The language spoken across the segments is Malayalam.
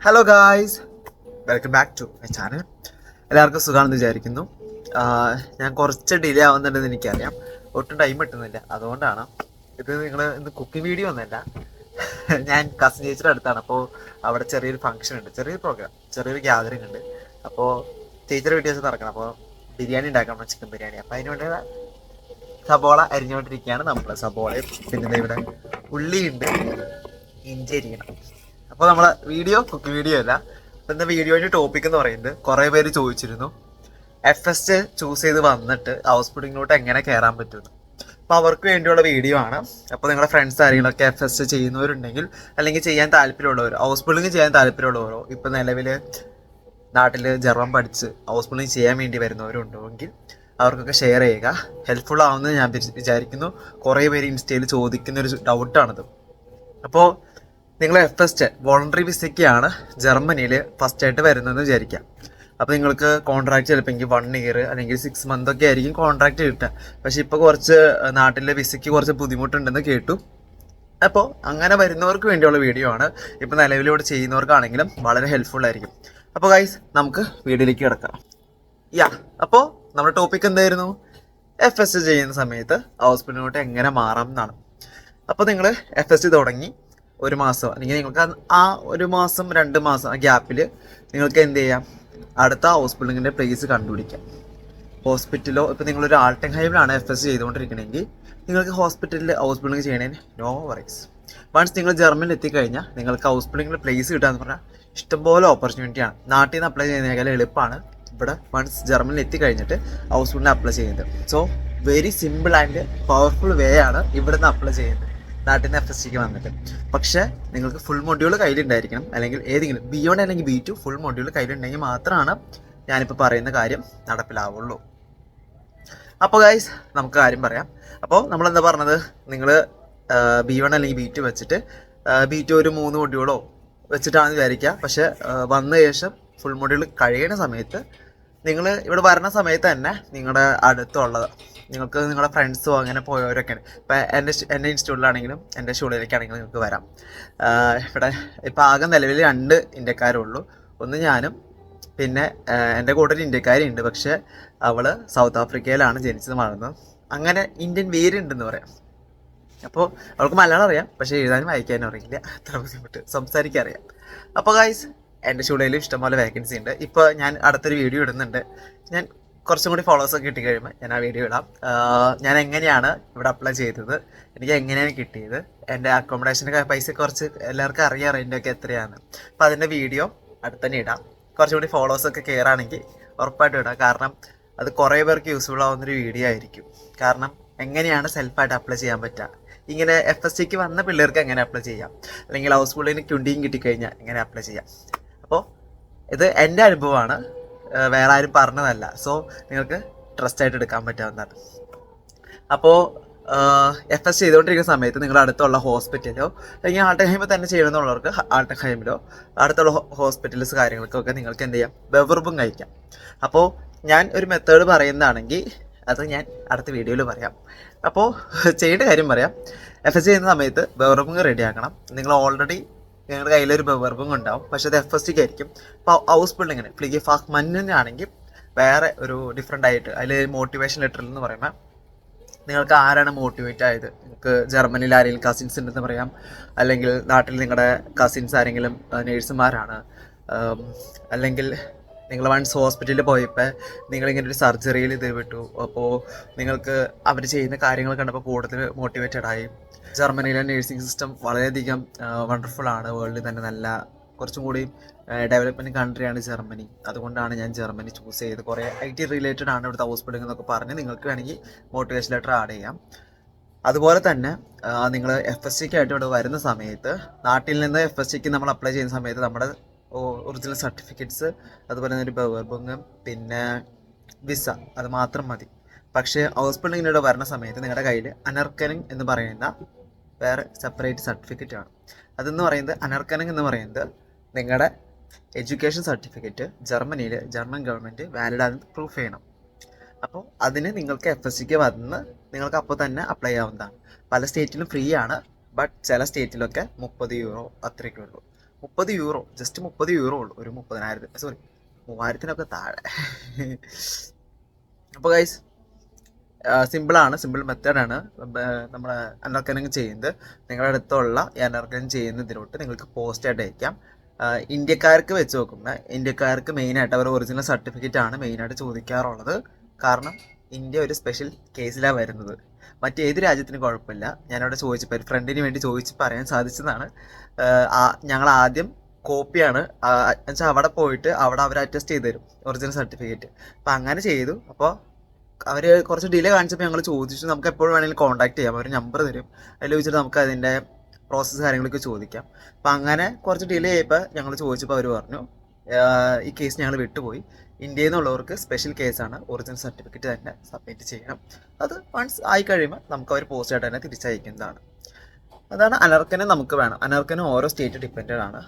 Hello guys, welcome back to my channel. എല്ലാവർക്കും സുഖമാണെന്ന് വിചാരിക്കുന്നു. ഞാൻ കുറച്ച് ഡിലേ ആവുന്നുണ്ടെന്ന് എനിക്കറിയാം. ഒട്ടും ടൈം കിട്ടുന്നില്ല. അതുകൊണ്ടാണ് ഇന്ന് കുക്കിംഗ് വീഡിയോ ഒന്നുമല്ല. ഞാൻ കസിൻ ചേച്ചിയുടെ അടുത്താണ്. അപ്പോൾ അവിടെ ചെറിയൊരു ഫംഗ്ഷൻ ഉണ്ട്, ചെറിയൊരു പ്രോഗ്രാം, ചെറിയൊരു ഗ്യാതറിംഗ് ഉണ്ട്. അപ്പോൾ ചേച്ചിയുടെ വീഡിയോസ് നടക്കണം. അപ്പോൾ ബിരിയാണി ഉണ്ടാക്കണം, ചിക്കൻ ബിരിയാണി. അപ്പോൾ അതിന് വേണ്ടി സബോള അരിഞ്ഞുകൊണ്ടിരിക്കുകയാണ് നമ്മൾ. സബോളയും പിന്നെ ഇവിടെ ഉള്ളിയുണ്ട്, ഇഞ്ചി അരിയണം. അപ്പോൾ നമ്മളെ കുക്കിംഗ് വീഡിയോ അല്ല. അപ്പോൾ ഇന്ന് വീഡിയോയുടെ ടോപ്പിക് എന്ന് പറയുന്നത്, കുറേ പേര് ചോദിച്ചിരുന്നു FS ചൂസ് ചെയ്ത് വന്നിട്ട് ഹൗസ്ബിൽഡിങ്ങിലോട്ട് എങ്ങനെ കയറാൻ പറ്റുമെന്ന്. അപ്പോൾ അവർക്ക് വേണ്ടിയുള്ള വീഡിയോ ആണ്. അപ്പോൾ നിങ്ങളുടെ ഫ്രണ്ട്സ് ആരെങ്കിലുമൊക്കെ FS ചെയ്യുന്നവരുണ്ടെങ്കിൽ, അല്ലെങ്കിൽ ചെയ്യാൻ താല്പര്യമുള്ളവർ, ഹൗസ്ബിൽഡിങ് ചെയ്യാൻ താല്പര്യമുള്ളവരോ ഇപ്പോൾ നിലവിൽ നാട്ടിൽ ജർമ്മൻ പഠിച്ച് ഹൗസ്ബിൽഡിങ് ചെയ്യാൻ വേണ്ടി വരുന്നവരുണ്ടെങ്കിൽ അവർക്കൊക്കെ ഷെയർ ചെയ്യുക. ഹെൽപ്ഫുൾ ആവുമെന്ന് ഞാൻ വിചാരിക്കുന്നു. കുറേ പേര് ഇൻസ്റ്റയിൽ ചോദിക്കുന്ന ഒരു ഡൗട്ടാണിത്. അപ്പോൾ നിങ്ങൾ FS വോളണ്ടറി വിസയ്ക്കാണ് ജർമ്മനിയിൽ ഫസ്റ്റ് ആയിട്ട് വരുന്നതെന്ന് വിചാരിക്കാം. അപ്പോൾ നിങ്ങൾക്ക് കോൺട്രാക്ട് ചിലപ്പോൾ 1 ഇയർ അല്ലെങ്കിൽ 6 മന്ത് ഒക്കെ ആയിരിക്കും കോൺട്രാക്ട് കിട്ടുക. പക്ഷേ ഇപ്പോൾ കുറച്ച് നാട്ടിലെ വിസയ്ക്ക് കുറച്ച് ബുദ്ധിമുട്ടുണ്ടെന്ന് കേട്ടു. അപ്പോൾ അങ്ങനെ വരുന്നവർക്ക് വേണ്ടിയുള്ള വീഡിയോ ആണ്. ഇപ്പോൾ നിലവിലൂടെ ചെയ്യുന്നവർക്കാണെങ്കിലും വളരെ ഹെൽപ്ഫുൾ ആയിരിക്കും. അപ്പോൾ ഗൈസ്, നമുക്ക് വീഡിയോയിലേക്ക് കിടക്കാം. അപ്പോൾ നമ്മുടെ ടോപ്പിക് എന്തായിരുന്നു? FS ചെയ്യുന്ന സമയത്ത് ഹൗസ്ബിൽഡിങ്ങിലോട്ട് എങ്ങനെ മാറാം എന്നാണ്. അപ്പോൾ നിങ്ങൾ FS തുടങ്ങി ഒരു മാസം അല്ലെങ്കിൽ നിങ്ങൾക്ക് ആ 1 മാസം 2 മാസം ഗ്യാപ്പിൽ നിങ്ങൾക്ക് എന്ത് ചെയ്യാം? അടുത്ത ഹൗസ്ബിൽഡിങ്ങിൻ്റെ പ്ലേസ് കണ്ടുപിടിക്കാം. ഹോസ്പിറ്റലോ, ഇപ്പോൾ നിങ്ങളൊരു ആൾട്ടൻഹൈമിലാണ് FS ചെയ്തുകൊണ്ടിരിക്കണമെങ്കിൽ നിങ്ങൾക്ക് ഹോസ്പിറ്റലിൽ ഹൗസ്ബിൽഡിങ് ചെയ്യണേന് നോ വറീസ്. വൺസ് നിങ്ങൾ ജർമ്മനിൽ എത്തിക്കഴിഞ്ഞാൽ നിങ്ങൾക്ക് ഹൗസ്ബിൽഡിങ്ങിൻ്റെ പ്ലേസ് കിട്ടുകയെന്ന് പറഞ്ഞാൽ ഇഷ്ടംപോലെ ഓപ്പർച്യൂണിറ്റിയാണ്. നാട്ടിൽ നിന്ന് അപ്ലൈ ചെയ്യുന്നതിനേക്കാൾ എളുപ്പമാണ് ഇവിടെ വൺസ് ജർമ്മനിൽ എത്തിക്കഴിഞ്ഞിട്ട് ഹൗസ്ബിൽഡിന് അപ്ലൈ ചെയ്യുന്നത്. So very simple and powerful വേ ആണ് ഇവിടുന്ന് അപ്ലൈ ചെയ്യുന്നത് നാട്ടിൽ നിന്ന് FSക്ക് വന്നിട്ട്. പക്ഷേ നിങ്ങൾക്ക് ഫുൾ മൊഡ്യൂൾ കയ്യിലുണ്ടായിരിക്കണം, അല്ലെങ്കിൽ ഏതെങ്കിലും B1 അല്ലെങ്കിൽ B2 ഫുൾ മൊഡ്യൂൾ കയ്യിലുണ്ടെങ്കിൽ മാത്രമാണ് ഞാനിപ്പോൾ പറയുന്ന കാര്യം നടപ്പിലാവുള്ളൂ. അപ്പോൾ ഗൈസ്, നമുക്ക് കാര്യം പറയാം. അപ്പോൾ നമ്മളെന്താ പറഞ്ഞത്? നിങ്ങൾ B1 അല്ലെങ്കിൽ B2 വെച്ചിട്ട് B2 ഒരു 3 മൊഡ്യൂളോ വെച്ചിട്ടാണെന്ന് വിചാരിക്കുക. പക്ഷേ വന്ന ശേഷം ഫുൾ മൊഡ്യൂൾ കഴിയുന്ന സമയത്ത് നിങ്ങൾ ഇവിടെ വരുന്ന സമയത്ത് തന്നെ നിങ്ങളുടെ അടുത്തുള്ളത്, നിങ്ങൾക്ക് നിങ്ങളുടെ ഫ്രണ്ട്സോ അങ്ങനെ പോയവരൊക്കെയാണ്. ഇപ്പോൾ എൻ്റെ ഇൻസ്റ്റിറ്റ്യൂട്ടിലാണെങ്കിലും എൻ്റെ സ്കൂളിലേക്കാണെങ്കിലും നിങ്ങൾക്ക് വരാം. ഇവിടെ ഇപ്പോൾ ആകെ നിലവിൽ 2 ഇന്ത്യക്കാരുള്ളൂ. ഒന്ന് ഞാനും, പിന്നെ എൻ്റെ കൂടെ ഒരു ഇന്ത്യക്കാരിയുണ്ട്. പക്ഷേ അവൾ സൗത്ത് ആഫ്രിക്കയിലാണ് ജനിച്ചത്, വളർന്നത്. അങ്ങനെ ഇന്ത്യൻ വേരുണ്ടെന്ന് പറയാം. അപ്പോൾ അവൾക്ക് മലയാളം അറിയാം, പക്ഷേ എഴുതാനും വായിക്കാനും അറിയില്ല. അത്ര ബുദ്ധിമുട്ട്, സംസാരിക്കാൻ അറിയാം. അപ്പോൾ ഗൈസ്, എൻ്റെ സ്റ്റുഡിയോയിൽ ഇഷ്ടംപോലെ വേക്കൻസി ഉണ്ട്. ഇപ്പോൾ ഞാൻ അടുത്തൊരു വീഡിയോ ഇടുന്നുണ്ട്. ഞാൻ കുറച്ചും കൂടി ഫോളോവേഴ്സൊക്കെ കിട്ടിക്കഴിയുമ്പോൾ ഞാൻ ആ വീഡിയോ ഇടാം. ഞാൻ എങ്ങനെയാണ് ഇവിടെ അപ്ലൈ ചെയ്തത്, എനിക്ക് എങ്ങനെയാണ് കിട്ടിയത്, എൻ്റെ അക്കോമഡേഷൻ്റെ പൈസ കുറച്ച് എല്ലാവർക്കും അറിയാം റെൻ്റൊക്കെ എത്രയാണ്. അപ്പോൾ അതിൻ്റെ വീഡിയോ അടുത്ത് തന്നെ ഇടാം. കുറച്ചും കൂടി ഫോളോവേഴ്സൊക്കെ കയറുകയാണെങ്കിൽ ഉറപ്പായിട്ടും ഇടാം. കാരണം അത് കുറേ പേർക്ക് യൂസ്ഫുൾ ആവുന്നൊരു വീഡിയോ ആയിരിക്കും. കാരണം എങ്ങനെയാണ് സെൽഫായിട്ട് അപ്ലൈ ചെയ്യാൻ പറ്റുക, ഇങ്ങനെ FSക്ക് വന്ന പിള്ളേർക്ക് എങ്ങനെ അപ്ലൈ ചെയ്യാം, അല്ലെങ്കിൽ ഹൗസ്ബിൽഡിന് ക്യുണ്ടിയും കിട്ടിക്കഴിഞ്ഞാൽ എങ്ങനെ അപ്ലൈ ചെയ്യാം. അപ്പോൾ ഇത് എൻ്റെ അനുഭവമാണ്, വേറെ ആരും പറഞ്ഞതല്ല. സോ നിങ്ങൾക്ക് ട്രസ്റ്റ് ആയിട്ട് എടുക്കാൻ പറ്റാവുന്നതാണ്. അപ്പോൾ FS ചെയ്തുകൊണ്ടിരിക്കുന്ന സമയത്ത് നിങ്ങൾ അടുത്തുള്ള ഹോസ്പിറ്റലോ അല്ലെങ്കിൽ ആൾട്ടൻഹൈമിൽ തന്നെ ചെയ്യണമെന്നുള്ളവർക്ക് ആൾട്ടൻഹൈമിലോ അടുത്തുള്ള ഹോസ്പിറ്റൽസ് കാര്യങ്ങൾക്കൊക്കെ നിങ്ങൾക്ക് എന്ത് ചെയ്യാം? ബെവർബും കഴിക്കാം. അപ്പോൾ ഞാൻ ഒരു മെത്തേഡ് പറയുന്നതാണെങ്കിൽ അത് ഞാൻ അടുത്ത വീഡിയോയിൽ പറയാം. അപ്പോൾ ചെയ്യേണ്ട കാര്യം പറയാം. FS ചെയ്യുന്ന സമയത്ത് ബെവർബും റെഡിയാക്കണം. നിങ്ങൾ ഓൾറെഡി നിങ്ങളുടെ കയ്യിലൊരു ബെവർബും ഉണ്ടാവും, പക്ഷേ അത് FSക്ക് ആയിരിക്കും. അപ്പോൾ ഹൗസ്ബിൽഡിങ്ങിന് ഫ്ലിഗി ഫാക്ക് മഞ്ഞാണെങ്കിൽ വേറെ ഒരു ഡിഫറെൻ്റ് ആയിട്ട് അതിൽ മോട്ടിവേഷൻ ലെറ്ററിൽ എന്ന് പറയുമ്പോൾ നിങ്ങൾക്ക് ആരാണ് മോട്ടിവേറ്റ് ആയത്, നിങ്ങൾക്ക് ജർമ്മനിയിൽ ആരെങ്കിലും കസിൻസ് ഉണ്ടെന്ന് പറയാം, അല്ലെങ്കിൽ നാട്ടിൽ നിങ്ങളുടെ കസിൻസ് ആരെങ്കിലും നേഴ്സുമാരാണ്, അല്ലെങ്കിൽ നിങ്ങൾ വൺസ് ഹോസ്പിറ്റലിൽ പോയപ്പോൾ നിങ്ങളിങ്ങനെ ഒരു സർജറിയിൽ ഇത് വിട്ടു. അപ്പോൾ നിങ്ങൾക്ക് അവർ ചെയ്യുന്ന കാര്യങ്ങൾ കണ്ടപ്പോൾ കൂടുതൽ മോട്ടിവേറ്റഡ് ആയി. ജർമ്മനിയിലെ നേഴ്സിംഗ് സിസ്റ്റം വളരെയധികം വണ്ടർഫുള്ളാണ്. വേൾഡിൽ തന്നെ നല്ല കുറച്ചും കൂടി ഡെവലപ്മെൻറ്റ് കൺട്രിയാണ് ജർമ്മനി. അതുകൊണ്ടാണ് ഞാൻ ജർമ്മനി ചൂസ് ചെയ്ത്. കുറേ IT റിലേറ്റഡ് ആണ് ഇവിടുത്തെ ഹൗസ്ബിൽഡിംഗ് എന്നൊക്കെ പറഞ്ഞ് നിങ്ങൾക്ക് വേണമെങ്കിൽ മോട്ടിവേഷൻ ലെറ്റർ ആഡ് ചെയ്യാം. അതുപോലെ തന്നെ നിങ്ങൾ FSക്ക് ആയിട്ട് ഇവിടെ വരുന്ന സമയത്ത് നാട്ടിൽ നിന്ന് FSക്ക് നമ്മൾ അപ്ലൈ ചെയ്യുന്ന സമയത്ത് നമ്മുടെ ഒറിജിനൽ സർട്ടിഫിക്കറ്റ്സ്, അതുപോലെ തന്നെ ഒരു ബെവർബുങ്, പിന്നെ വിസ, അത് മാത്രം മതി. പക്ഷേ ഹൗസ്ബിൽഡിങ്ങിലൂടെ വരുന്ന സമയത്ത് നിങ്ങളുടെ കയ്യിൽ അനർക്കനിങ് എന്ന് പറയുന്ന വേറെ സെപ്പറേറ്റ് സർട്ടിഫിക്കറ്റ് ആണ്. അതെന്ന് പറയുന്നത് അനർക്കനിങ് എന്ന് പറയുന്നത് നിങ്ങളുടെ എഡ്യൂക്കേഷൻ സർട്ടിഫിക്കറ്റ് ജർമ്മനിയിൽ ജർമ്മൻ ഗവൺമെൻറ് വാലിഡ് ആണെന്ന് പ്രൂഫ് ചെയ്യണം. അപ്പോൾ അതിന് നിങ്ങൾക്ക് FSക്ക് വന്ന് നിങ്ങൾക്ക് അപ്പോൾ തന്നെ അപ്ലൈ ചെയ്യാവുന്നതാണ്. പല സ്റ്റേറ്റിലും ഫ്രീ ആണ്, ബട്ട് ചില സ്റ്റേറ്റിലൊക്കെ 30 യൂറോ അത്രയൊക്കെ ഉള്ളൂ. €30, ജസ്റ്റ് €30 ഉള്ളൂ. ഒരു 30,000, സോറി 3,000 താഴെ. അപ്പോൾ ഗൈസ് സിമ്പിളാണ്, സിമ്പിൾ മെത്തേഡാണ് നമ്മുടെ അണ്ടർകനിങ് ചെയ്യുന്നത്. നിങ്ങളുടെ അടുത്തുള്ള ഈ അണ്ടർകനിങ് ചെയ്യുന്നതിലോട്ട് നിങ്ങൾക്ക് പോസ്റ്റായിട്ട് അയക്കാം. ഇന്ത്യക്കാർക്ക് വെച്ച് നോക്കുമ്പോൾ ഇന്ത്യക്കാർക്ക് മെയിനായിട്ട് അവർ ഒറിജിനൽ സർട്ടിഫിക്കറ്റ് ആണ് മെയിനായിട്ട് ചോദിക്കാറുള്ളത്. കാരണം ഇന്ത്യ ഒരു സ്പെഷ്യൽ കേസിലാണ് വരുന്നത്. മറ്റേത് രാജ്യത്തിനും കുഴപ്പമില്ല. ഞാനവിടെ ചോദിച്ചപ്പോൾ ഫ്രണ്ടിന് വേണ്ടി ചോദിച്ച് പറയാൻ സാധിച്ചതാണ്. ഞങ്ങൾ ആദ്യം കോപ്പിയാണ് എന്നുവെച്ചാൽ അവിടെ പോയിട്ട് അവിടെ അവർ അറ്റസ്റ്റ് ചെയ്ത് തരും ഒറിജിനൽ സർട്ടിഫിക്കറ്റ്. അപ്പം അങ്ങനെ ചെയ്തു. അപ്പോൾ അവർ കുറച്ച് ഡിലേ കാണിച്ചപ്പോൾ ഞങ്ങൾ ചോദിച്ചു നമുക്ക് എപ്പോഴും വേണമെങ്കിലും കോൺടാക്ട് ചെയ്യാം. അവർ നമ്പർ തരും, അതിൽ വെച്ചിട്ട് നമുക്ക് അതിൻ്റെ പ്രോസസ്സ് കാര്യങ്ങളൊക്കെ ചോദിക്കാം. അപ്പം അങ്ങനെ കുറച്ച് ഡിലേ ആയപ്പോൾ ഞങ്ങൾ ചോദിച്ചപ്പോൾ അവർ പറഞ്ഞു ഈ കേസ് ഞങ്ങൾ വിട്ടുപോയി, ഇന്ത്യയിൽ നിന്നുള്ളവർക്ക് സ്പെഷ്യൽ കേസാണ്, ഒറിജിനൽ സർട്ടിഫിക്കറ്റ് തന്നെ സബ്മിറ്റ് ചെയ്യണം. അത് വൺസ് ആയി കഴിയുമ്പോൾ നമുക്ക് അവർ പോസ്റ്റായിട്ട് തന്നെ തിരിച്ചയക്കുന്നതാണ്. അതാണ് അനർക്കനെ നമുക്ക് വേണം. അനർക്കന് ഓരോ സ്റ്റേറ്റ് ഡിപ്പെൻഡഡ് ആണ്.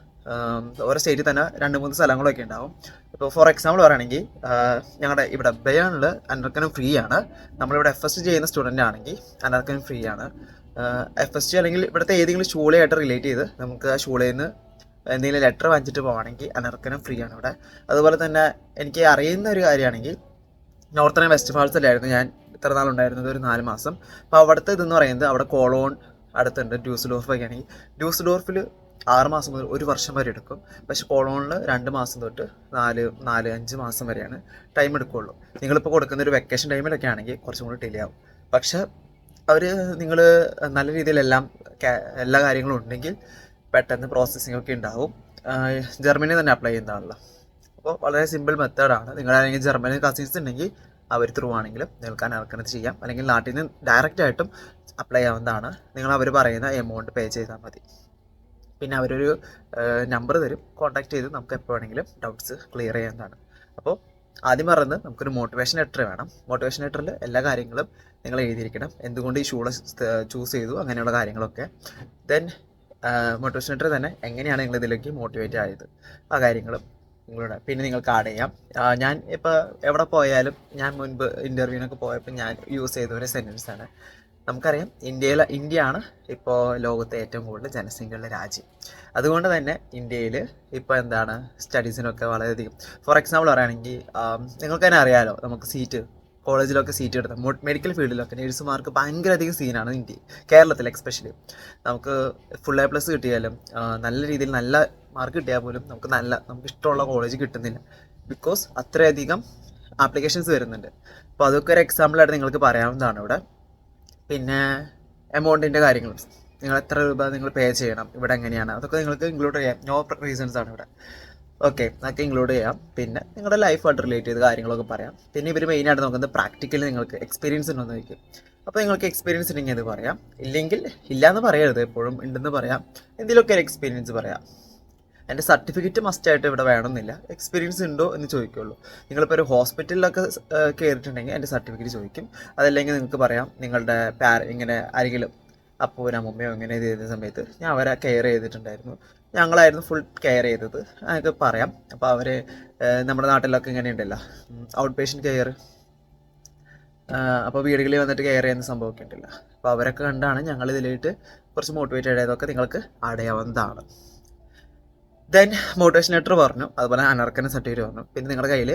ഓരോ സ്റ്റേറ്റിൽ തന്നെ 2-3 സ്ഥലങ്ങളൊക്കെ ഉണ്ടാവും. ഇപ്പോൾ ഫോർ എക്സാമ്പിൾ പറയുകയാണെങ്കിൽ ഞങ്ങളുടെ ഇവിടെ ബയാണിൽ അനർക്കനും ഫ്രീ ആണ്. നമ്മളിവിടെ FST ചെയ്യുന്ന സ്റ്റുഡൻ്റ് ആണെങ്കിൽ അനർക്കനും ഫ്രീ ആണ്. FST അല്ലെങ്കിൽ ഇവിടുത്തെ ഏതെങ്കിലും ഷൂളയായിട്ട് റിലേറ്റ് ചെയ്ത് നമുക്ക് ആ ഷൂളയിൽ നിന്ന് എന്തെങ്കിലും ലെറ്റർ വാങ്ങിച്ചിട്ട് പോവുകയാണെങ്കിൽ അനർക്കനും ഫ്രീ ആണ് ഇവിടെ. അതുപോലെ തന്നെ എനിക്ക് അറിയുന്ന ഒരു കാര്യമാണെങ്കിൽ നോർത്തേൺ വെസ്റ്റ് ഫാൾസിലായിരുന്നു ഞാൻ ഇത്ര നാളുണ്ടായിരുന്നത്, ഒരു 4 മാസം. അപ്പോൾ അവിടുത്തെ ഇതെന്ന് പറയുന്നത് അവിടെ കോളോൺ അടുത്തുണ്ട്. ഡ്യൂസൽഡോർഫൊക്കെ ആണെങ്കിൽ ഡ്യൂസൽഡോർഫിൽ 6 മാസം മുതൽ 1 വർഷം വരെ എടുക്കും. പക്ഷേ കോളോണിൽ 2 മാസം തൊട്ട് 4-5 മാസം വരെയാണ് ടൈം എടുക്കുകയുള്ളൂ. നിങ്ങളിപ്പോൾ കൊടുക്കുന്ന ഒരു വെക്കേഷൻ ടൈമിലൊക്കെ ആണെങ്കിൽ കുറച്ചും കൂടി ഡിലേ ആവും. പക്ഷേ അവർ നിങ്ങൾ നല്ല രീതിയിലെല്ലാം എല്ലാ കാര്യങ്ങളും ഉണ്ടെങ്കിൽ പെട്ടെന്ന് പ്രോസസ്സിംഗ് ഒക്കെ ഉണ്ടാവും. ജർമ്മനി തന്നെ അപ്ലൈ ചെയ്യുന്നതാണല്ലോ. അപ്പോൾ വളരെ സിമ്പിൾ മെത്തേഡാണ്. നിങ്ങളാണെങ്കിൽ ജർമ്മനി കസിൻസ് ഉണ്ടെങ്കിൽ അവർ ത്രൂ ആണെങ്കിലും നിങ്ങൾക്ക് അനർക്കനത് ചെയ്യാം. അല്ലെങ്കിൽ നാട്ടിൽ നിന്ന് ഡയറക്റ്റായിട്ടും അപ്ലൈ ചെയ്യാവുന്നതാണ്. നിങ്ങൾ അവർ പറയുന്ന എമൗണ്ട് പേ ചെയ്താൽ മതി. പിന്നെ അവരൊരു നമ്പർ തരും, കോൺടാക്ട് ചെയ്ത് നമുക്ക് എപ്പോൾ വേണമെങ്കിലും ഡൗട്ട്സ് ക്ലിയർ ചെയ്യാവുന്നതാണ്. അപ്പോൾ ആദ്യം പറയുന്നത് നമുക്കൊരു മോട്ടിവേഷൻ ലെറ്റർ വേണം. മോട്ടിവേഷൻ ലെറ്ററിൽ എല്ലാ കാര്യങ്ങളും നിങ്ങൾ എഴുതിയിരിക്കണം. എന്തുകൊണ്ട് ഈ ഷൂള് ചൂസ് ചെയ്തു, അങ്ങനെയുള്ള കാര്യങ്ങളൊക്കെ. ദെൻ മോട്ടിവേഷൻ ലെറ്റർ തന്നെ എങ്ങനെയാണ് നിങ്ങൾ ഇതിലേക്ക് മോട്ടിവേറ്റ് ആയത്, ആ കാര്യങ്ങളും നിങ്ങളുടെ പിന്നെ നിങ്ങൾക്ക് ആഡ് ചെയ്യാം. ഞാൻ ഇപ്പോൾ എവിടെ പോയാലും ഞാൻ മുൻപ് ഇൻ്റർവ്യൂവിനൊക്കെ പോയപ്പോൾ ഞാൻ യൂസ് ചെയ്ത ഒരു സെൻറ്റൻസാണ്. നമുക്കറിയാം ഇന്ത്യയാണ് ഇപ്പോൾ ലോകത്തെ ഏറ്റവും കൂടുതൽ ജനസംഖ്യയുള്ള രാജ്യം. അതുകൊണ്ട് തന്നെ ഇന്ത്യയിൽ ഇപ്പോൾ എന്താണ് സ്റ്റഡീസിനൊക്കെ വളരെയധികം, ഫോർ എക്സാമ്പിൾ പറയുകയാണെങ്കിൽ നിങ്ങൾക്ക് തന്നെ അറിയാമല്ലോ, നമുക്ക് സീറ്റ് കോളേജിലൊക്കെ സീറ്റ് എടുത്താൽ മെഡിക്കൽ ഫീൽഡിലൊക്കെ നേഴ്സുമാർക്ക് ഭയങ്കര അധികം സീനാണ് കേരളത്തിൽ എക്സ്പെഷ്യലി. നമുക്ക് ഫുൾ A+ കിട്ടിയാലും നല്ല രീതിയിൽ നല്ല മാർക്ക് കിട്ടിയാൽ പോലും നമുക്ക് ഇഷ്ടമുള്ള കോളേജ് കിട്ടുന്നില്ല. ബിക്കോസ് അത്രയധികം ആപ്ലിക്കേഷൻസ് വരുന്നുണ്ട്. അപ്പോൾ അതൊക്കെ ഒരു എക്സാമ്പിളായിട്ട് നിങ്ങൾക്ക് പറയാവുന്നതാണ് ഇവിടെ. പിന്നെ എമൗണ്ടിൻ്റെ കാര്യങ്ങളും, നിങ്ങൾ എത്ര രൂപ നിങ്ങൾ പേ ചെയ്യണം, ഇവിടെ എങ്ങനെയാണ്, അതൊക്കെ നിങ്ങൾക്ക് ഇൻക്ലൂഡ് ചെയ്യാം. നോ റീസൺസ് ആണ് ഇവിടെ. ഓക്കെ, അതൊക്കെ ഇൻക്ലൂഡ് ചെയ്യാം. പിന്നെ നിങ്ങളുടെ ലൈഫായിട്ട് റിലേറ്റ് ചെയ്ത് കാര്യങ്ങളൊക്കെ പറയാം. പിന്നെ ഇവർ മെയിനായിട്ട് നോക്കുന്നത് പ്രാക്ടിക്കലി നിങ്ങൾക്ക് എക്സ്പീരിയൻസ് ഉണ്ടോയെന്ന് ചോദിക്കും. അപ്പോൾ നിങ്ങൾക്ക് എക്സ്പീരിയൻസ് ഉണ്ടെങ്കിൽ അത് പറയാം, ഇല്ലെങ്കിൽ ഇല്ലയെന്ന് പറയരുത്, എപ്പോഴും ഉണ്ടെന്ന് പറയാം. എന്തെങ്കിലുമൊക്കെ ഒരു എക്സ്പീരിയൻസ് പറയാം. എൻ്റെ സർട്ടിഫിക്കറ്റ് മസ്റ്റായിട്ട് ഇവിടെ വേണമെന്നില്ല, എക്സ്പീരിയൻസ് ഉണ്ടോ എന്ന് ചോദിക്കുള്ളൂ. നിങ്ങളിപ്പോൾ ഒരു ഹോസ്പിറ്റലിലൊക്കെ കയറിയിട്ടുണ്ടെങ്കിൽ എൻ്റെ സർട്ടിഫിക്കറ്റ് ചോദിക്കും. അതല്ലെങ്കിൽ നിങ്ങൾക്ക് പറയാം നിങ്ങളുടെ ഇങ്ങനെ ആരെങ്കിലും അപ്പൂനോ അമ്മയോ ഇങ്ങനെ ഇത് ചെയ്ത സമയത്ത് ഞാൻ അവരെ കെയർ ചെയ്തിട്ടുണ്ടായിരുന്നു, ഞങ്ങളായിരുന്നു ഫുൾ കെയർ ചെയ്തത്, അതൊക്കെ പറയാം. അപ്പോൾ അവർ നമ്മുടെ നാട്ടിലൊക്കെ ഇങ്ങനെ ഉണ്ടല്ലോ ഔട്ട് പേഷ്യൻ്റ് കെയർ, അപ്പോൾ വീടുകളിൽ വന്നിട്ട് കെയർ ചെയ്യുന്ന സംഭവമൊക്കെ ഉണ്ടല്ലോ. അപ്പോൾ അവരൊക്കെ കണ്ടാണ് ഞങ്ങൾ ഇതിലായിട്ട് കുറച്ച് മോട്ടിവേറ്റഡ് ആയതൊക്കെ നിങ്ങൾക്ക് ആഡ് ചെയ്യാവുന്നതാണ്. ദെൻ മോട്ടിവേഷൻ ലെറ്റർ പറഞ്ഞു, അതുപോലെ അനർക്കന സർട്ടിഫിക്കറ്റ് പറഞ്ഞു. പിന്നെ നിങ്ങളുടെ കയ്യിൽ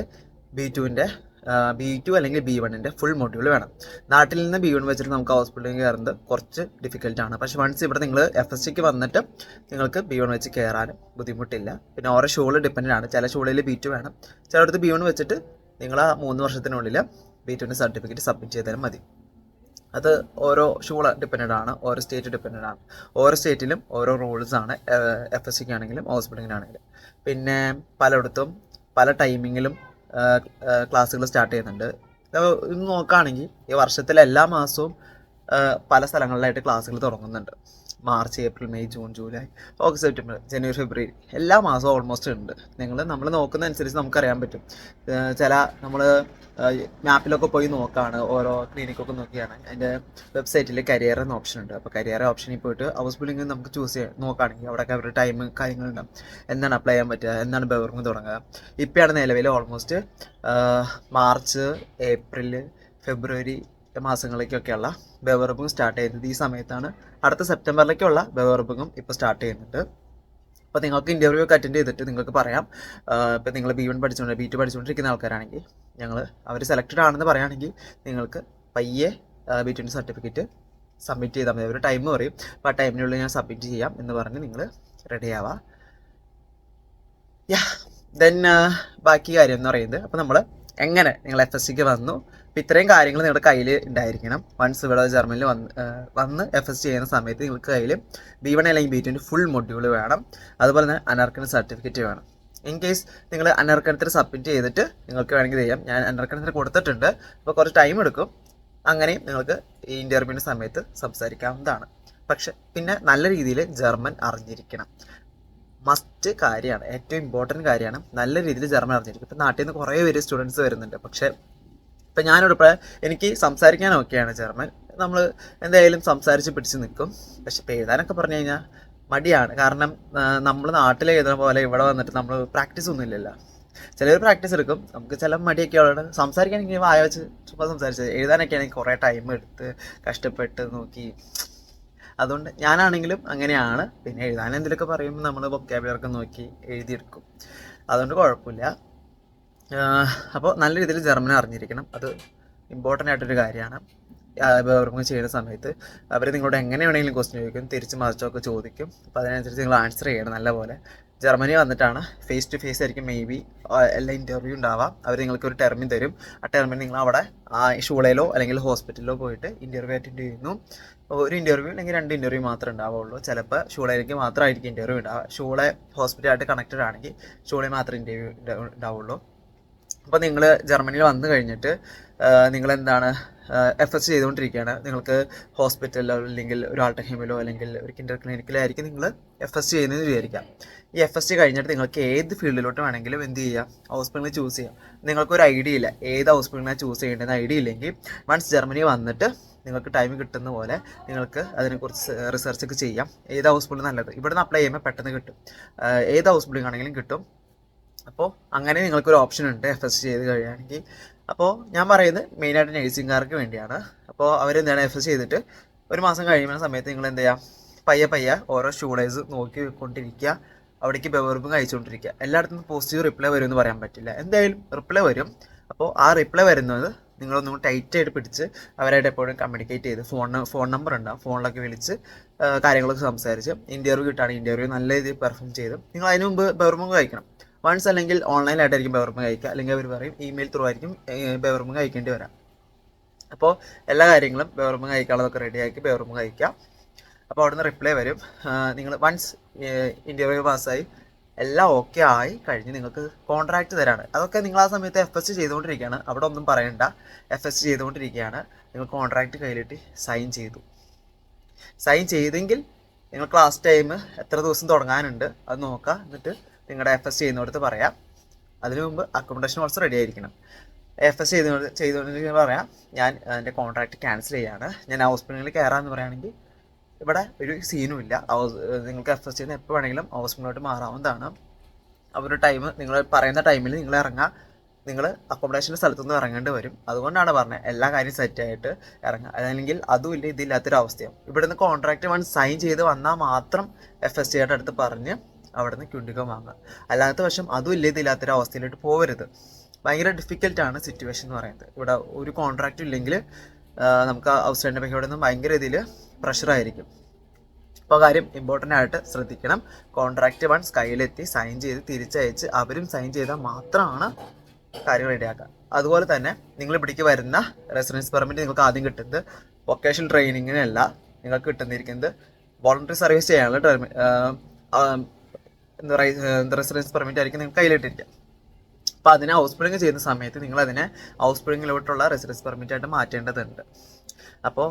B2 അല്ലെങ്കിൽ B1 ഫുൾ മൊഡ്യൂൾ വേണം. നാട്ടിൽ നിന്ന് B1 വെച്ചിട്ട് നമുക്ക് ഹോസ്പിറ്റലിൽ കയറുന്നത് കുറച്ച് ഡിഫിക്കൽട്ടാണ്. പക്ഷേ വൺസ് ഇവിടെ നിങ്ങൾ FSTക്ക് വന്നിട്ട് നിങ്ങൾക്ക് B1 വെച്ച് കയറാനും ബുദ്ധിമുട്ടില്ല. പിന്നെ ഓരോ ഷൂളിൽ ഡിപ്പെൻഡൻ്റ് ആണ്. ചില ഷൂളിൽ B2 വേണം, ചിലയിടത്ത് B1 വെച്ചിട്ട് നിങ്ങൾ ആ 3 വർഷത്തിനുള്ളിൽ B2 സർട്ടിഫിക്കറ്റ് സബ്മിറ്റ് ചെയ്താലും മതി. അത് ഓരോ ഷൂള് ഡിപ്പെൻഡൻ്റ് ആണ്, ഓരോ സ്റ്റേറ്റ് ഡിപ്പെൻഡൻ്റ് ആണ്. ഓരോ സ്റ്റേറ്റിലും ഓരോ റൂൾസാണ്, FSTക്ക് ആണെങ്കിലും ഹോസ്പിറ്റലിനാണെങ്കിലും. പിന്നെ പലയിടത്തും പല ടൈമിങ്ങിലും ക്ലാസ്സുകൾ സ്റ്റാർട്ട് ചെയ്യുന്നുണ്ട്. ഇന്ന് നോക്കുകയാണെങ്കിൽ ഈ വർഷത്തിലെ എല്ലാ മാസവും പല സ്ഥലങ്ങളിലായിട്ട് ക്ലാസ്സുകൾ തുടങ്ങുന്നുണ്ട്. March, April, May, June, July, August, September, ജനുവരി, ഫെബ്രുവരി എല്ലാ മാസവും ഓൾമോസ്റ്റ് ഉണ്ട്. നമ്മൾ നോക്കുന്ന അനുസരിച്ച് നമുക്കറിയാൻ പറ്റും. ചില നമ്മൾ മാപ്പിലൊക്കെ പോയി നോക്കുകയാണ്, ഓരോ ക്ലിനിക്കൊക്കെ നോക്കിയാണ് അതിൻ്റെ വെബ്സൈറ്റിൽ കരിയർ എന്ന ഓപ്ഷൻ ഉണ്ട്. അപ്പോൾ കരിയർ ഓപ്ഷനിൽ പോയിട്ട് ഹൗസ്ബിൽഡിംഗ് നമുക്ക് ചൂസ് ചെയ്യാൻ നോക്കുകയാണെങ്കിൽ അവിടെയൊക്കെ അവരുടെ ടൈം കാര്യങ്ങളുണ്ടാവും, എന്താണ് അപ്ലൈ ചെയ്യാൻ പറ്റുക, എന്താണ് ബെവറിങ് തുടങ്ങുക. ഇപ്പോഴാണ് നിലവിൽ ഓൾമോസ്റ്റ് മാർച്ച്, ഏപ്രിൽ, ഫെബ്രുവരി മാസങ്ങളിലേക്കൊക്കെയുള്ള ബെവറബും സ്റ്റാർട്ട് ചെയ്യുന്നത് ഈ സമയത്താണ്. അടുത്ത സെപ്റ്റംബറിലേക്കുള്ള ബെവറബും ഇപ്പോൾ സ്റ്റാർട്ട് ചെയ്യുന്നുണ്ട്. അപ്പോൾ നിങ്ങൾക്ക് ഇൻ്റർവ്യൂ ഒക്കെ അറ്റൻഡ് ചെയ്തിട്ട് നിങ്ങൾക്ക് പറയാം, ഇപ്പോൾ നിങ്ങൾ B1 B2 പഠിച്ചുകൊണ്ടിരിക്കുന്ന ആൾക്കാരാണെങ്കിൽ അവർ സെലക്റ്റഡ് ആണെന്ന് പറയുകയാണെങ്കിൽ നിങ്ങൾക്ക് പയ്യെ B2 സർട്ടിഫിക്കറ്റ് സബ്മിറ്റ് ചെയ്താൽ മതി. ഒരു ടൈം പറയും, അപ്പോൾ ആ ടൈമിനുള്ളിൽ ഞാൻ സബ്മിറ്റ് ചെയ്യാം എന്ന് പറഞ്ഞ് നിങ്ങൾ റെഡി ആവാം. ദെൻ ബാക്കി കാര്യം എന്ന് പറയുന്നത്, അപ്പോൾ നമ്മൾ എങ്ങനെ നിങ്ങൾ FSCക്ക് വന്നു, അപ്പോൾ ഇത്രയും കാര്യങ്ങൾ നിങ്ങളുടെ കയ്യിൽ ഉണ്ടായിരിക്കണം. വൺസ് ഇവിടെ ജർമ്മനിൽ വന്ന് FSC ചെയ്യുന്ന സമയത്ത് നിങ്ങൾക്ക് കയ്യിൽ B1 അല്ലെങ്കിൽ B2 ഫുൾ മൊഡ്യൂൾ വേണം. അതുപോലെ തന്നെ അനർക്കണ സർട്ടിഫിക്കറ്റ് വേണം. ഇൻ കേസ് നിങ്ങൾ അനർക്കണത്തിന് സബ്മിറ്റ് ചെയ്തിട്ട് നിങ്ങൾക്ക് വേണമെങ്കിൽ ചെയ്യാം. ഞാൻ അനർക്കണത്തിന് കൊടുത്തിട്ടുണ്ട്, അപ്പോൾ കുറച്ച് ടൈം എടുക്കും. അങ്ങനെയും നിങ്ങൾക്ക് ഈ ഇൻ്റർവ്യൂവിൻ്റെ സമയത്ത് സംസാരിക്കാവുന്നതാണ്. പക്ഷെ പിന്നെ നല്ല രീതിയിൽ ജർമ്മൻ അറിഞ്ഞിരിക്കണം. മസ്റ്റ് കാര്യമാണ്, ഏറ്റവും ഇമ്പോർട്ടൻറ്റ് കാര്യമാണ് നല്ല രീതിയിൽ ജർമ്മൻ അറിഞ്ഞിരിക്കും. ഇപ്പം നാട്ടിൽ നിന്ന് കുറേ പേര് സ്റ്റുഡൻസ് വരുന്നുണ്ട്. പക്ഷേ ഇപ്പം ഞാനിവിടെ എനിക്ക് സംസാരിക്കാൻ ഓക്കെയാണ് ജർമ്മൻ, നമ്മൾ എന്തായാലും സംസാരിച്ച് പിടിച്ച് നിൽക്കും. പക്ഷെ ഇപ്പം എഴുതാനൊക്കെ പറഞ്ഞു കഴിഞ്ഞാൽ മടിയാണ്. കാരണം നമ്മൾ നാട്ടിൽ എഴുതുന്ന പോലെ ഇവിടെ വന്നിട്ട് നമ്മൾ പ്രാക്ടീസ് ഒന്നും ഇല്ലല്ലോ. ചിലർ പ്രാക്ടീസ് എടുക്കും, നമുക്ക് ചില മടിയൊക്കെ ഉള്ളത്. സംസാരിക്കാനെങ്കിൽ വായ വെച്ച് ചുമ്മാ സംസാരിച്ചത്, എഴുതാനൊക്കെ ആണെങ്കിൽ കുറേ ടൈം എടുത്ത് കഷ്ടപ്പെട്ട് നോക്കി. അതുകൊണ്ട് ഞാനാണെങ്കിലും അങ്ങനെയാണ്. പിന്നെ എഴുതാൻ എന്തെങ്കിലുമൊക്കെ പറയുമ്പോൾ നമ്മൾ വൊക്കാബുലറിയൊക്കെ നോക്കി എഴുതിയെടുക്കും. അതുകൊണ്ട് കുഴപ്പമില്ല. അപ്പോൾ നല്ല രീതിയിൽ ജർമ്മൻ അറിഞ്ഞിരിക്കണം, അത് ഇമ്പോർട്ടൻ്റ് ആയിട്ടൊരു കാര്യമാണ്. അവർക്ക് ചെയ്യുന്ന സമയത്ത് അവർ നിങ്ങളോട് എങ്ങനെ വേണമെങ്കിലും ക്വസ്റ്റ്യൻ ചോദിക്കും, തിരിച്ച് മറിച്ചൊക്കെ ചോദിക്കും. അപ്പോൾ അതിനനുസരിച്ച് നിങ്ങൾ ആൻസർ ചെയ്യണം നല്ലപോലെ. ജർമ്മനി വന്നിട്ടാണ്, ഫേസ് ടു ഫേസ് ആയിരിക്കും മേ ബി എല്ലാ ഇൻ്റർവ്യൂ ഉണ്ടാവാം. അവർ നിങ്ങൾക്ക് ഒരു ടെർമിൻ തരും. ആ ടെർമിൻ നിങ്ങൾ അവിടെ ഷൂളയിലോ അല്ലെങ്കിൽ ഹോസ്പിറ്റലിലോ പോയിട്ട് ഇൻ്റർവ്യൂ അറ്റൻഡ് ചെയ്യുന്നു. ഒരു ഇൻ്റർവ്യൂ അല്ലെങ്കിൽ 2 ഇൻ്റർവ്യൂ മാത്രമേ ഉണ്ടാവുള്ളൂ. ചിലപ്പോൾ ഷൂളയിലേക്ക് മാത്രമായിരിക്കും ഇൻ്റർവ്യൂ ഉണ്ടാവുക. ഷൂളെ ഹോസ്പിറ്റലായിട്ട് കണക്റ്റഡ് ആണെങ്കിൽ ഷൂളയിൽ മാത്രമേ ഇൻ്റർവ്യൂ ഉണ്ടാവുള്ളൂ. അപ്പോൾ നിങ്ങൾ ജർമ്മനിയിൽ വന്നു കഴിഞ്ഞിട്ട് നിങ്ങളെന്താണ് FSC ചെയ്തുകൊണ്ടിരിക്കുകയാണ്. നിങ്ങൾക്ക് ഹോസ്പിറ്റലിലോ അല്ലെങ്കിൽ ഒരു ആൾട്ടഹീമിലോ അല്ലെങ്കിൽ ഒരു കിൻഡർ ക്ലിനിക്കിലായിരിക്കും നിങ്ങൾ FSC ചെയ്യുന്നതെന്ന് വിചാരിക്കാം. ഈ FSC കഴിഞ്ഞിട്ട് നിങ്ങൾക്ക് ഏത് ഫീൽഡിലോട്ട് വേണമെങ്കിലും എന്ത് ചെയ്യാം, ഹോസ്പിറ്റലിൽ ചൂസ് ചെയ്യാം. നിങ്ങൾക്കൊരു ഐഡിയ ഇല്ല ഏത് ഹോസ്പിറ്റലിനാണ് ചൂസ് ചെയ്യേണ്ടതെന്ന് ഐഡിയ ഇല്ലെങ്കിൽ വൺസ് ജർമ്മനി വന്നിട്ട് നിങ്ങൾക്ക് ടൈം കിട്ടുന്ന പോലെ നിങ്ങൾക്ക് അതിനെക്കുറിച്ച് റിസർച്ചൊക്കെ ചെയ്യാം. ഏത് ഹോസ്പിറ്റൽ നല്ലത്, ഇവിടുന്ന് അപ്ലൈ ചെയ്യുമ്പോൾ പെട്ടെന്ന് കിട്ടും. ഏത് ഹോസ്പിറ്റലിലാണെങ്കിലും കിട്ടും. അപ്പോൾ അങ്ങനെ നിങ്ങൾക്കൊരു ഓപ്ഷൻ ഉണ്ട് FSC ചെയ്ത് കഴിയുകയാണെങ്കിൽ. അപ്പോൾ ഞാൻ പറയുന്നത് മെയിനായിട്ട് നഴ്സിംഗുകാർക്ക് വേണ്ടിയാണ്. അപ്പോൾ അവരെന്താണ് FSC ചെയ്തിട്ട് ഒരു മാസം കഴിയുന്ന സമയത്ത് നിങ്ങൾ എന്ത് ചെയ്യാം, പയ്യെ ഓരോ ഷൂളേഴ്സ് നോക്കി കൊണ്ടിരിക്കുക, അവിടേക്ക് ബെവർബും കഴിച്ചുകൊണ്ടിരിക്കുക. എല്ലായിടത്തും പോസിറ്റീവ് റിപ്ലൈ വരും എന്ന് പറയാൻ പറ്റില്ല, എന്തായാലും റിപ്ലൈ വരും. അപ്പോൾ ആ റിപ്ലൈ വരുന്നത് നിങ്ങളൊന്നും ടൈറ്റായിട്ട് പിടിച്ച് അവരായിട്ട് എപ്പോഴും കമ്മ്യൂണിക്കേറ്റ് ചെയ്ത് ഫോൺ നമ്പർ ഉണ്ടാവും, ഫോണിലൊക്കെ വിളിച്ച് കാര്യങ്ങളൊക്കെ സംസാരിച്ച് ഇൻ്റർവ്യൂ കിട്ടുകയാണെങ്കിൽ ഇൻ്റർവ്യൂ നല്ല രീതിയിൽ പെർഫോം ചെയ്ത് നിങ്ങൾ അതിന് മുമ്പ് ബെവർബും കഴിക്കണം. വൺസ് അല്ലെങ്കിൽ ഓൺലൈനായിട്ടായിരിക്കും ബെവർബും കഴിക്കുക, അല്ലെങ്കിൽ അവർ പറയും ഇമെയിൽ ത്രൂ ആയിരിക്കും ബെവർബും കഴിക്കേണ്ടി വരാം. അപ്പോൾ എല്ലാ കാര്യങ്ങളും ബെവർബും കഴിക്കാനുള്ളതൊക്കെ റെഡിയാക്കി ബെവർബും കഴിക്കാം. അപ്പോൾ അവിടെ നിന്ന് റിപ്ലൈ വരും. നിങ്ങൾ വൺസ് ഇൻ്റർവ്യൂ പാസ്സായി എല്ലാം ഓക്കെ ആയി കഴിഞ്ഞ് നിങ്ങൾക്ക് കോൺട്രാക്റ്റ് തരാണ്. അതൊക്കെ നിങ്ങൾ ആ സമയത്ത് FSC ചെയ്തുകൊണ്ടിരിക്കുകയാണ്, അവിടെ ഒന്നും പറയണ്ട. FSC ചെയ്തുകൊണ്ടിരിക്കുകയാണ്, നിങ്ങൾ കോൺട്രാക്റ്റ് കയ്യിലിട്ട് സൈൻ ചെയ്തെങ്കിൽ നിങ്ങൾ ക്ലാസ് ടൈം എത്ര ദിവസം തുടങ്ങാനുണ്ട് അത് നോക്കുക. എന്നിട്ട് നിങ്ങളുടെ FSC ചെയ്യുന്നിടത്ത് പറയാം. അതിനു മുമ്പ് അക്കോമഡേഷൻ ഓൾസോ റെഡി ആയിരിക്കണം. FSC ചെയ്തുകൊണ്ടിരിക്കുന്നത് പറയാം, ഞാൻ എൻ്റെ കോൺട്രാക്റ്റ് ക്യാൻസൽ ചെയ്യാണ്, ഞാൻ ഹോസ്പിറ്റലിൽ കയറാമെന്ന് പറയുകയാണെങ്കിൽ ഇവിടെ ഒരു സീനും ഇല്ല. നിങ്ങൾക്ക് FSC ചെയ്യുന്ന എപ്പോൾ വേണമെങ്കിലും ഹോസ്പിറ്റലിലോട്ട് മാറാവുന്നതാണ്. അവരുടെ ടൈം നിങ്ങൾ പറയുന്ന ടൈമിൽ നിങ്ങൾ ഇറങ്ങുക. നിങ്ങൾ അക്കോമഡേഷൻ്റെ സ്ഥലത്തുനിന്ന് ഇറങ്ങേണ്ടി വരും. അതുകൊണ്ടാണ് പറഞ്ഞത് എല്ലാ കാര്യം സെറ്റായിട്ട് ഇറങ്ങുക. അല്ലെങ്കിൽ അതും ഇല്ല ഇതില്ലാത്തൊരവസ്ഥയാണ്. ഇവിടുന്ന് കോൺട്രാക്റ്റ് വൺ സൈൻ ചെയ്ത് വന്നാൽ മാത്രം FSCയുടെ അടുത്ത് പറഞ്ഞ് അവിടെ നിന്ന് ക്യുണ്ടിക്കം വാങ്ങുക. അല്ലാത്ത പക്ഷം അതും ഇല്ല ഇതില്ലാത്തൊരവസ്ഥയിലോട്ട് പോകരുത്. ഭയങ്കര ഡിഫിക്കൽട്ടാണ് സിറ്റുവേഷൻ എന്ന് പറയുന്നത്. ഇവിടെ ഒരു കോൺട്രാക്റ്റ് ഇല്ലെങ്കിൽ നമുക്ക് ഔട്ട്സ്റ്റാൻഡിംഗ് പേയ്മെൻറ്റിൽ നിന്ന് ഭയങ്കര രീതിയിൽ പ്രഷറായിരിക്കും. അപ്പോൾ കാര്യം ഇമ്പോർട്ടൻ്റ് ആയിട്ട് ശ്രദ്ധിക്കണം. കോൺട്രാക്റ്റ് വൺസ് കയ്യിലെത്തി സൈൻ ചെയ്ത് തിരിച്ചയച്ച് അവരും സൈൻ ചെയ്താൽ മാത്രമാണ് കാര്യങ്ങൾ റെഡിയാക്കുക. അതുപോലെ തന്നെ നിങ്ങൾ ഇവിടേക്ക് വരുന്ന റെസിഡൻസ് പെർമിറ്റ് നിങ്ങൾക്ക് ആദ്യം കിട്ടുന്നത് വൊക്കേഷണൽ ട്രെയിനിങ്ങിനല്ല, നിങ്ങൾക്ക് കിട്ടുന്നിരിക്കുന്നത് വോളണ്ടറി സർവീസ് ചെയ്യാനുള്ള റെസിഡൻസ് പെർമിറ്റ് ആയിരിക്കും നിങ്ങൾക്ക് കയ്യിലിട്ടിരിക്കുക. അപ്പോൾ അതിനെ ഹൗസ്ബിൽഡിംഗ് ചെയ്യുന്ന സമയത്ത് നിങ്ങളതിനെ ഹൗസ്ബിൽഡിങ്ങിലോട്ടുള്ള റെസിഡൻസ് പെർമിറ്റായിട്ട് മാറ്റേണ്ടതുണ്ട്. അപ്പോൾ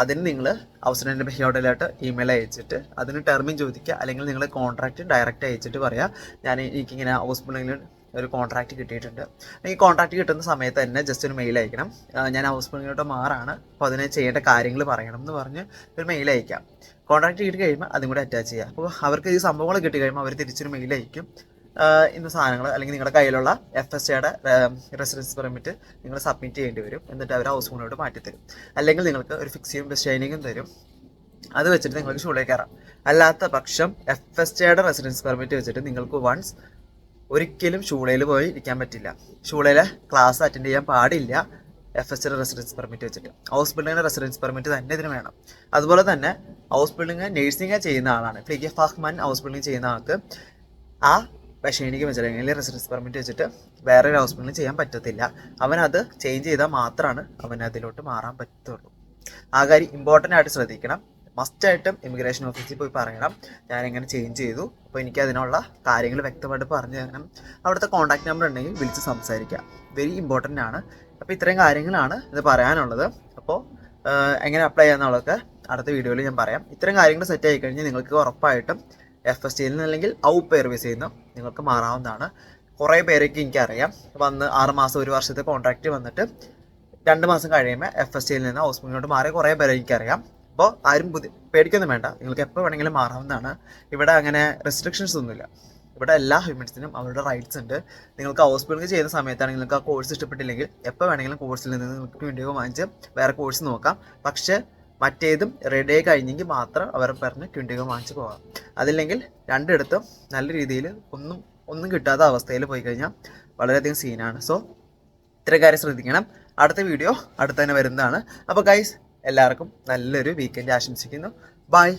അതിന് നിങ്ങൾ ഔട്ട്സ്റ്റാൻഡിംഗ് ബിഹേവിയറിലായിട്ട് ഇമെയിൽ അയച്ചിട്ട് അതിന് ടെർമിൻ ചോദിക്കുക, അല്ലെങ്കിൽ നിങ്ങൾ കോൺട്രാക്റ്റ് ഡയറക്റ്റ് അയച്ചിട്ട് പറയുക എനിക്കിങ്ങനെ ഹൗസ്ബിൽഡിങ്ങിൽ ഒരു കോൺട്രാക്റ്റ് കിട്ടിയിട്ടുണ്ട്. ഈ കോൺട്രാക്റ്റ് കിട്ടുന്ന സമയത്ത് തന്നെ ജസ്റ്റ് ഒരു മെയിൽ അയക്കണം, ഞാൻ ഹൗസ്ബിൽഡിങ്ങിലോട്ട് മാറാണ്, അപ്പോൾ അതിന് ചെയ്യേണ്ട കാര്യങ്ങൾ പറയണം എന്ന് പറഞ്ഞ് ഒരു മെയിൽ അയക്കാം. കോൺട്രാക്റ്റ് കിട്ടി കഴിയുമ്പോൾ അതും കൂടെ അറ്റാച്ച് ചെയ്യുക. അപ്പോൾ അവർക്ക് ഈ സംഭവങ്ങൾ കിട്ടി കഴിയുമ്പോൾ അവർ തിരിച്ചൊരു മെയിൽ അയക്കും. ഇന്ന സാധനങ്ങൾ അല്ലെങ്കിൽ നിങ്ങളുടെ കയ്യിലുള്ള FSCയുടെ റെസിഡൻസ് പെർമിറ്റ് നിങ്ങൾ സബ്മിറ്റ് ചെയ്യേണ്ടി വരും. എന്നിട്ട് അവർ ഹൗസ് ബോണ്ടിലോട്ട് മാറ്റിത്തരും. അല്ലെങ്കിൽ നിങ്ങൾക്ക് ഒരു ഫിക്സിയും ഡിസൈനിങ്ങും തരും. അത് വെച്ചിട്ട് നിങ്ങൾക്ക് ഷൂളിലേക്ക് കയറാം. അല്ലാത്ത പക്ഷം FSTയുടെ റെസിഡൻസ് പെർമിറ്റ് വെച്ചിട്ട് നിങ്ങൾക്ക് വൺസ് ഒരിക്കലും ഷൂളയിൽ പോയി ഇരിക്കാൻ പറ്റില്ല. ഷൂളയിലെ ക്ലാസ് അറ്റൻഡ് ചെയ്യാൻ പാടില്ല FSTയുടെ റെസിഡൻസ് പെർമിറ്റ് വെച്ചിട്ട്. ഹൗസ് ബിൽഡിങ്ങിൻ്റെ റെസിഡൻസ് പെർമിറ്റ് തന്നെ ഇതിന് വേണം. അതുപോലെ തന്നെ ഹൗസ് ബിൽഡിങ് നേഴ്സിംഗ് ചെയ്യുന്ന ആളാണ്, ഫ്ലീഗെ ഫാഹ്മാൻ ഹൗസ് ബിൽഡിംഗ് ചെയ്യുന്ന ആൾക്ക് ആ ബഷേനിക്ക് വെച്ചിട്ടുണ്ടെങ്കിൽ റെസിഡൻസ് പെർമിറ്റ് വെച്ചിട്ട് വേറൊരു ഹൗസ് ബിൽഡിംഗ് ചെയ്യാൻ പറ്റത്തില്ല. അവനത് ചേഞ്ച് ചെയ്താൽ മാത്രമാണ് അവന് അതിലോട്ട് മാറാൻ പറ്റുള്ളൂ. ആ കാര്യം ഇമ്പോർട്ടൻ്റ് ആയിട്ട് ശ്രദ്ധിക്കണം. മസ്റ്റായിട്ടും ഇമിഗ്രേഷൻ ഓഫീസിൽ പോയി പറയണം, ഞാൻ എങ്ങനെ ചേഞ്ച് ചെയ്തു, അപ്പോൾ എനിക്ക് അതിനുള്ള കാര്യങ്ങൾ വ്യക്തമായിട്ട് പറഞ്ഞു തരണം. അവിടുത്തെ കോൺടാക്ട് നമ്പർ ഉണ്ടെങ്കിൽ വിളിച്ച് സംസാരിക്കാം. വെരി ഇമ്പോർട്ടൻ്റ് ആണ്. അപ്പോൾ ഇത്രയും കാര്യങ്ങളാണ് ഇത് പറയാനുള്ളത്. അപ്പോൾ എങ്ങനെ അപ്ലൈ ചെയ്യാന്നുള്ളതൊക്കെ അടുത്ത വീഡിയോയിൽ ഞാൻ പറയാം. ഇത്രയും കാര്യങ്ങൾ സെറ്റ് ആയി കഴിഞ്ഞാൽ നിങ്ങൾക്ക് ഉറപ്പായിട്ടും FSTയിൽ നിന്ന് അല്ലെങ്കിൽ ഔട്ട് പെയർ വിസയിൽ നിന്നും നിങ്ങൾക്ക് മാറാവുന്നതാണ്. കുറേ പേരൊക്കെ എനിക്കറിയാം വന്ന് 6 മാസം 1 വർഷത്തെ കോൺട്രാക്റ്റ് വന്നിട്ട് 2 മാസം കഴിയുമ്പോൾ FSTയിൽ നിന്ന് ഹൗസ് ബിൽഡിങ്ങിലോട്ട് മാറിയ കുറേ പേരെ എനിക്കറിയാം. അപ്പോൾ ആരും പേടിക്കൊന്നും വേണ്ട, നിങ്ങൾക്ക് എപ്പോൾ വേണമെങ്കിലും മാറാവുന്നതാണ്. ഇവിടെ അങ്ങനെ റെസ്ട്രിക്ഷൻസ് ഒന്നുമില്ല. ഇവിടെ എല്ലാ ഹ്യൂമൻസിനും അവരുടെ റൈറ്റ്സ് ഉണ്ട്. നിങ്ങൾക്ക് ഹൗസ് ബിൽഡിംഗ് ചെയ്യുന്ന സമയത്താണെങ്കിൽ നിങ്ങൾക്ക് ആ കോഴ്സ് ഇഷ്ടപ്പെട്ടില്ലെങ്കിൽ എപ്പോൾ വേണമെങ്കിലും കോഴ്സിൽ നിന്ന് നിങ്ങൾക്ക് ട്വൻറ്റിയോ വാങ്ങിച്ച് വേറെ കോഴ്സ് നോക്കാം. പക്ഷേ മറ്റേതും റെഡി ആയി കഴിഞ്ഞെങ്കിൽ മാത്രം അവർ പറഞ്ഞ് ട്വൻറ്റിയോ വാങ്ങിച്ച് പോകാം. അതില്ലെങ്കിൽ രണ്ടിടത്തും നല്ല രീതിയിൽ ഒന്നും കിട്ടാത്ത അവസ്ഥയിൽ പോയി കഴിഞ്ഞാൽ വളരെയധികം സീനാണ്. സോ ഇത്രയും കാര്യം ശ്രദ്ധിക്കണം. അടുത്ത വീഡിയോ അടുത്ത് തന്നെ വരുന്നതാണ്. അപ്പോൾ ഗൈസ് എല്ലാവർക്കും നല്ലൊരു വീക്കെൻഡ് ആശംസിക്കുന്നു. ബൈ.